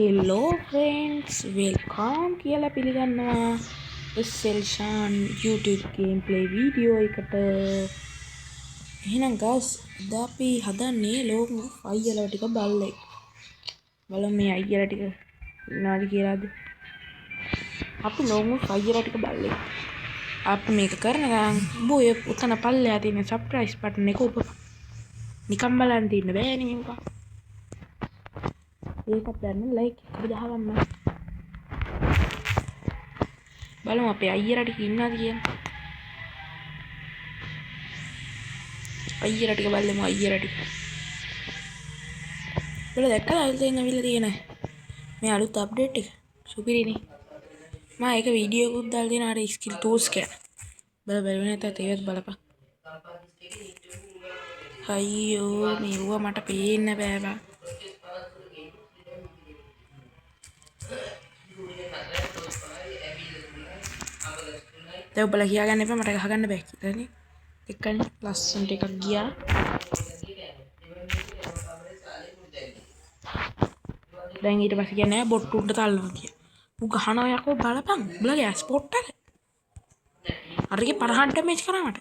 හෙල්ලෝ friends welcome කියලා පිළිගන්නවා සෙල්ෂාන් YouTube game play video එකට. එහෙනම් ගස් අද අපි හදන්නේ ලෝක අයියලා ටික බල්ලෙක්. බලමු මේ අයියලා ටික ඉන්නවාද කියලාද. අපි ලෝක අයියලා ටික බල්ලෙක්. අපි මේක කරන ගමන් බෝ උතන පල්ලෙහා තියෙන සබ්ස්ක්‍රයිබ් බටන් එක උපපන්. නිකම් බලන් තින්න බෑනේ මේක. ඒකත් දැන්න ලයික් එක දහවන්න. බලමු අපේ අයියලා ටික ඉන්නවාද කියලා. අයියලා ටික බලමු අයියලා ටික. ඔයාලා දැක්කද අලුතෙන් අවිල්ලා තියෙන මේ අලුත් අප්ඩේට් එක? සුපිරිනේ. මම ඒක වීඩියෝ එකක් දාලා දෙන අර ස්කිල් ටූල්ස් කියලා. බලන්න නැත්නම් ඒවත් බලපන්. අයියෝ මේව මට පේන්න බෑ බා. දැන් ඔබලා කියාගන්න එපා මට ගහගන්න බෑ කියලානේ. එක්කනේ ලස්සනට එකක් ගියා. දැන් ඊට පස්සේ කියන්නේ බොට්ටුන්ට තල්ලනවා කියලා. ඌ ගහනවා යකෝ බලපන්. උඹලගේ ස්පොට් එක. අරගේ පරහන් ඩැමේජ් කරා මට.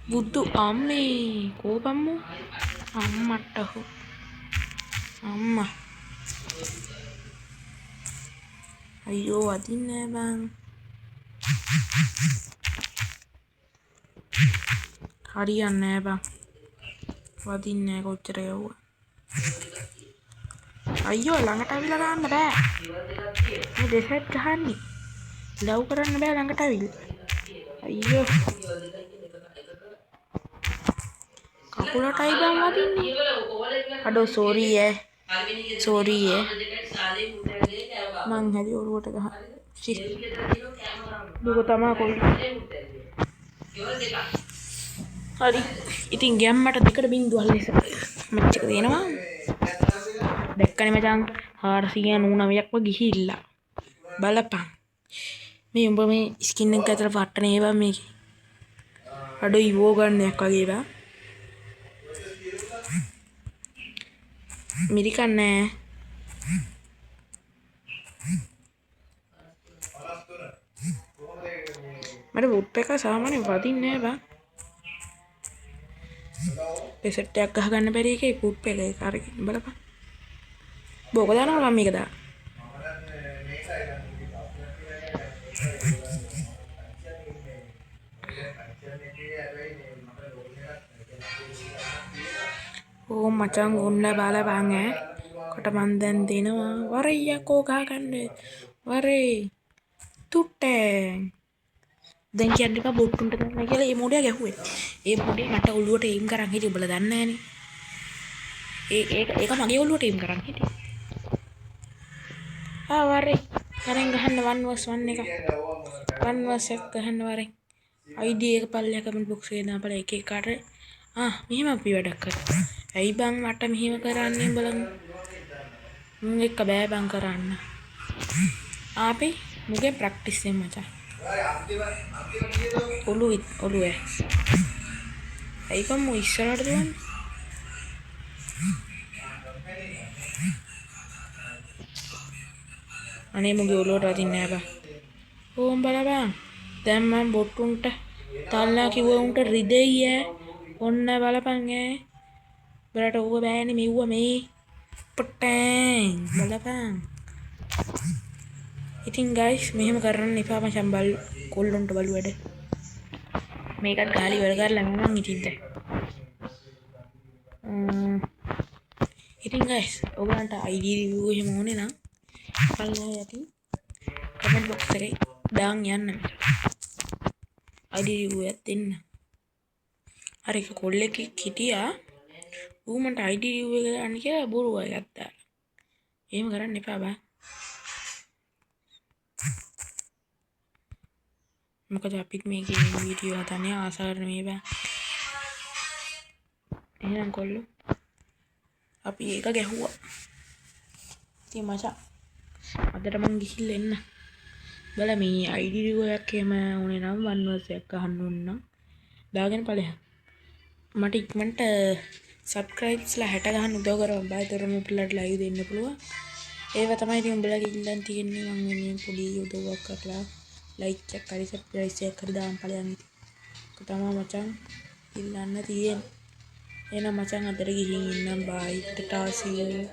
බුදු අම්මේ කෝපම්මු අම්මට හො අම්මා අයියෝ වදින්නේ බං. හරියන්නේ බං. වදින්නේ කොච්චර යවුවා. අයියෝ ළඟට අවිලා ගන්න බෑ. මේ දෙසෙත් ගහන්නේ. ලව් කරන්න බෑ ළඟට අවිලා. අයියෝ කකුලටයි බං වදින්නේ. අඩෝ සෝරි ඈ. සෝරි ඈ. මං හැදි ඔරුවට ගහ. දුක තමා කොල්ල. හරි. ඉතින් ගැම්මට 2.0 ලෙස මැච් එක දෙනවා. දැක්කනේ මචං 499ක්ව ගිහිල්ලා. බලපන්. මේ උඹ මේ ස්කින් එක ඇතුළේ වට්ටන ඒවා මේකේ. අඩෝ ඉවෝ ගන්නයක් වගේ බා. මිරිකන්නේ මට වුඩ් එක සාමාන්‍යයෙන් වදින්නේ නෑ බං. රෙසෙට් එකක් ගහගන්න බැරි එකේ වුඩ් එක ඒක අරගෙන බලපන්. බෝක දානවා මම මේක දා. ඕ මචං ඔන්න බලපන් ඈ. කොට මන් දැන් දෙනවා. වරయ్యකෝ ගහගන්න. වරේ. තුට්ටේ. දැන් කියන්න එපා බොට්ටුන්ට ගන්න කියලා ඒ මොඩියා ගැහුවේ. ඒ මොඩියා මට ඔළුවට එයිම් කරන් හිටියේ උඹලා දන්නේ නැහනේ. ඒක මගේ ඔළුවට එයිම් කරන් හිටියේ. වරේ. කරන් ගහන්න 1v1 එක. 1v1 එක ගහන්න වරේ. ID එක පල්ලෙහා කමෙන්ට් බොක්ස් එකේ දාපල එක එක කාට. මෙහෙම අපි වැඩක් කරා. ඇයි බං මට මෙහෙම කරන්නේ බලන්න. එක බෑ බං කරන්න. ආපේ මුගේ ප්‍රැක්ටිස් එක මචං. ඔළුවේ. ඇයි බං මෝ ඉස්සරහට දුවන්නේ. අනේ මුගේ ඔළුවට වදින්නේ නෑ බං. ඕම් බලපන්. දැන් මම බොට්ටුන්ට තල්ලා කිව්වා උන්ට රිදෙයි ඈ. ඔන්න බලපන් ඈ. බලට ඕව බෑනේ මෙව්ව මේ. පට්ටෑන් බලපන්. ඉතින් ගයිස් මෙහෙම කරන්න එපා මචං බල් කොල්ලොන්ට බලු වැඩ. මේකත් ගාලි වල කරලා මම ඉතින් දැන්. ඉතින් ගයිස් ඔයගලන්ට ID review එහෙම ඕනේ නම් පල්ලා යටි කමෙන්ට් බොක්ස් එකේ දාන් යන්න. ID review එකක් දෙන්න. අර එක කොල්ලෙක් හිටියා. ඌ මන්ට ID review එක ගන්න කියලා බොරුව එකක් දාලා. එහෙම කරන්න එපා බා. මොකද අපිත් මේකේ වීඩියෝ හදන්නේ ආසාවට මේ බෑ. එහෙනම් කොල්ලෝ අපි ඒක ගැහුවා. ඉතින් මචං අදට මං ගිහිල්ලා එන්න. බල මේ ID review එකක් එහෙම උනේ නම් 1v1 එකක් අහන්න ඕන නම් දාගෙන ඵලයන්. මට ඉක්මනට සබ්ස්ක්‍රයිබ්ස්ලා 60 ගහන්න උදව් කරවන්න බෑ. ඒතර මේ පිළට ලයිව් දෙන්න පුළුවන්. ඒව තමයි ඉතින් උඹලගේ ඉල්ලන් තියෙන්නේ. මම මේ පොඩි උදව්වක් කරලා ලයික් එකක් හරි සබ්ස්ක්‍රයිබ් එකක් හරි දාන්න ඵලයන් ඉතින්. ඒක තමයි මචං ඉල්ලන්න තියෙන්නේ. එහෙනම් මචං අදට ගිහින් ඉන්නම් බයි. Ta-ta C you.